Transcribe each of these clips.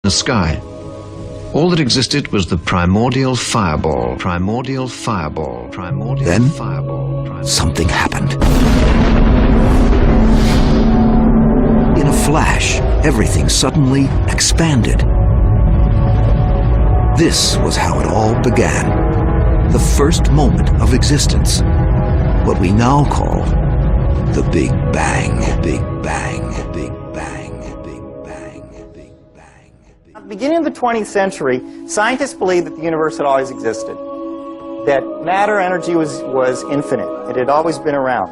the sky. All that existed was the primordial fireball, primordial fireball, primordial Then, fireball. Something happened. In a flash, everything suddenly expanded. This was how it all began. The first moment of existence. What we now call the Big Bang. Big Bang. Big Bang. Big Bang. Big Bang. At the beginning of the 20th century, scientists believed that the universe had always existed. That matter energy was infinite. It had always been around.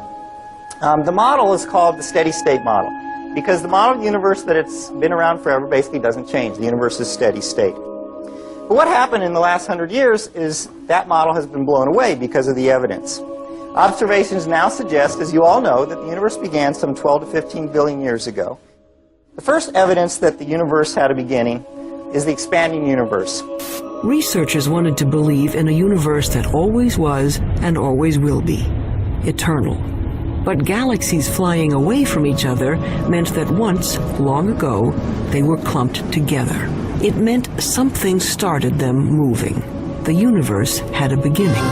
The model is called the steady state model, because the model of the universe that it's been around forever basically doesn't change. The universe is steady state. But what happened in the last 100 years is that model has been blown away because of the evidence. Observations now suggest, as you all know, that the universe began some 12 to 15 billion years ago. The first evidence that the universe had a beginning is the expanding universe. Researchers wanted to believe in a universe that always was and always will be, eternal. But galaxies flying away from each other meant that once, long ago, they were clumped together. It meant something started them moving. The universe had a beginning.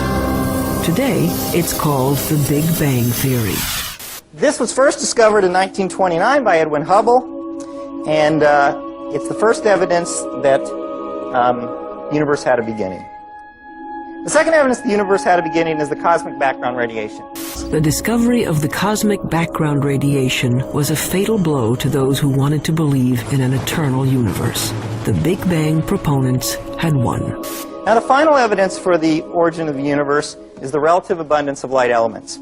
Today, it's called the Big Bang Theory. This was first discovered in 1929 by Edwin Hubble, and it's the first evidence that the universe had a beginning. The second evidence the universe had a beginning is the cosmic background radiation. The discovery of the cosmic background radiation was a fatal blow to those who wanted to believe in an eternal universe. The Big Bang proponents had won. Now, the final evidence for the origin of the universe is the relative abundance of light elements.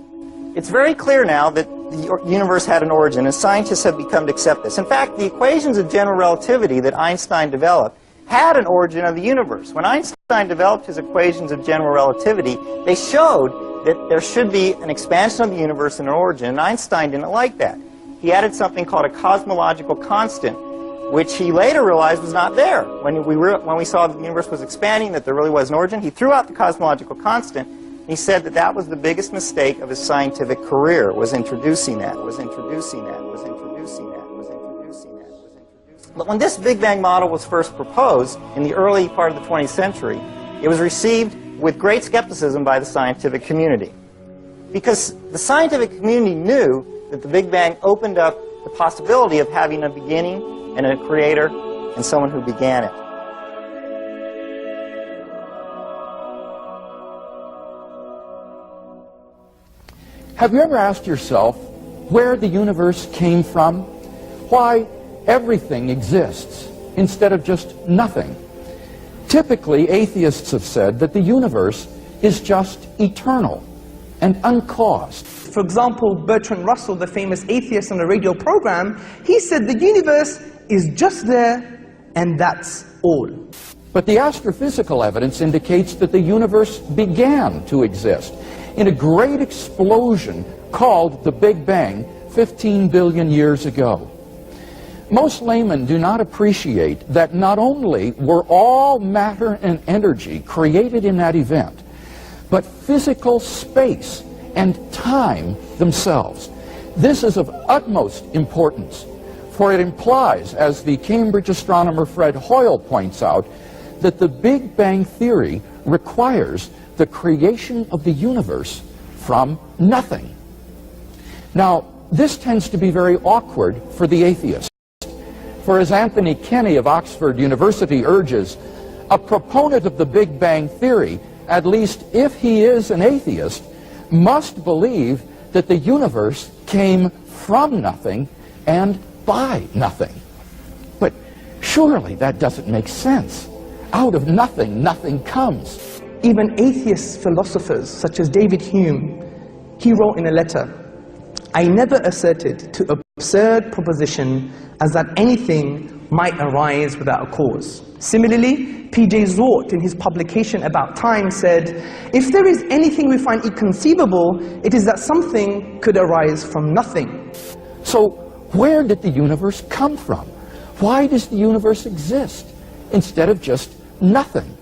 It's very clear now that the universe had an origin, and scientists have become to accept this. In fact, the equations of general relativity that Einstein developed had an origin of the universe. When Einstein developed his equations of general relativity, they showed that there should be an expansion of the universe and an origin, and Einstein didn't like that. He added something called a cosmological constant, which he later realized was not there. When we saw that the universe was expanding, that there really was an origin, he threw out the cosmological constant. He said that that was the biggest mistake of his scientific career, was introducing that, was introducing that, was introducing that, was introducing that, was introducing that. But when this Big Bang model was first proposed in the early part of the 20th century, it was received with great skepticism by the scientific community. Because the scientific community knew that the Big Bang opened up the possibility of having a beginning and a creator and someone who began it. Have you ever asked yourself where the universe came from? Why everything exists instead of just nothing? Typically, atheists have said that the universe is just eternal and uncaused. For example, Bertrand Russell, the famous atheist on a radio program, he said the universe is just there and that's all. But the astrophysical evidence indicates that the universe began to exist in a great explosion called the Big Bang 15 billion years ago. Most laymen do not appreciate that not only were all matter and energy created in that event, but physical space and time themselves. This is of utmost importance, for it implies, as the Cambridge astronomer Fred Hoyle points out, that the Big Bang theory requires the creation of the universe from nothing. Now, this tends to be very awkward for the atheist. For as Anthony Kenny of Oxford University urges, a proponent of the Big Bang theory, at least if he is an atheist, must believe that the universe came from nothing and by nothing. But surely that doesn't make sense. Out of nothing, nothing comes. Even atheist philosophers such as David Hume, he wrote in a letter, "I never asserted to absurd proposition as that anything might arise without a cause." Similarly, P.J. Zort in his publication About Time said, "If there is anything we find inconceivable, it is that something could arise from nothing." So where did the universe come from? Why does the universe exist instead of just nothing?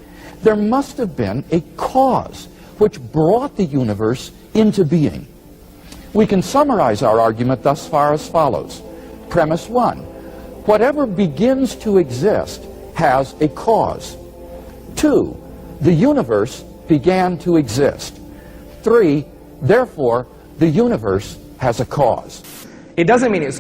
There must have been a cause which brought the universe into being. We can summarize our argument thus far as follows. Premise 1. Whatever begins to exist has a cause. 2, the universe began to exist. 3, therefore, the universe has a cause. It doesn't mean it's